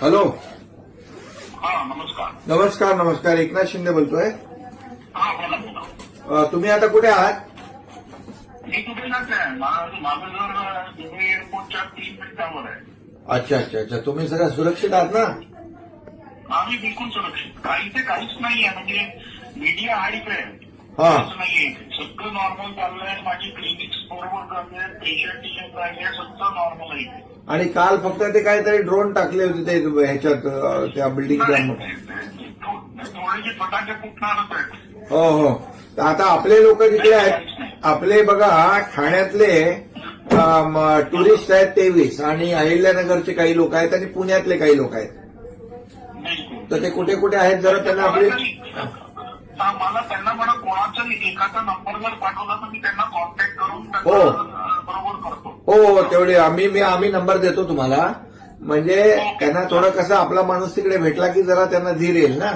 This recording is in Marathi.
हॅलो. हा नमस्कार. नमस्कार नमस्कार. एकनाथ शिंदे बोलतोय. हा बोला बोला. तुम्ही आता कुठे आहात? मी दुबईलाच आहे. माझं घर दुबई एअरपोर्टच्या 3 मिनिटावर आहे. अच्छा अच्छा अच्छा. तुम्ही सगळ्या सुरक्षित आहात ना? आम्ही बिलकुल सुरक्षित. काही ते काहीच नाहीये. म्हणजे मीडिया हाईप आहे. हा. असं नाहीये. सगळं नॉर्मल चाललंय. माझी क्लिनिक्स बरोबर चाललंय. पेशंट टिशंट राहिले सगळं नॉर्मल आहे. आणि काल फक्त ते काहीतरी ड्रोन टाकले होते ते ह्याच्यात त्या बिल्डिंगच्या. थोडेसे फटाके फुटणारच आहेत. हो हो. तर आता आपले लोक जिकडे आहेत, आपले बघा ठाण्यातले टुरिस्ट आहेत 23 आणि अहिल्यानगरचे काही लोक आहेत आणि पुण्यातले काही लोक आहेत. तर ते कुठे कुठे आहेत जरा त्यांना आपली. मला त्यांना म्हणा कोणाचा एखादा नंबर जर पाठवला तर मी त्यांना कॉन्टॅक्ट करून हो. बरोबर करतो. हो तेवढे आम्ही नंबर देतो तुम्हाला. म्हणजे त्यांना थोडं कसं आपला माणूस तिकडे भेटला की जरा त्यांना धीर येईल ना.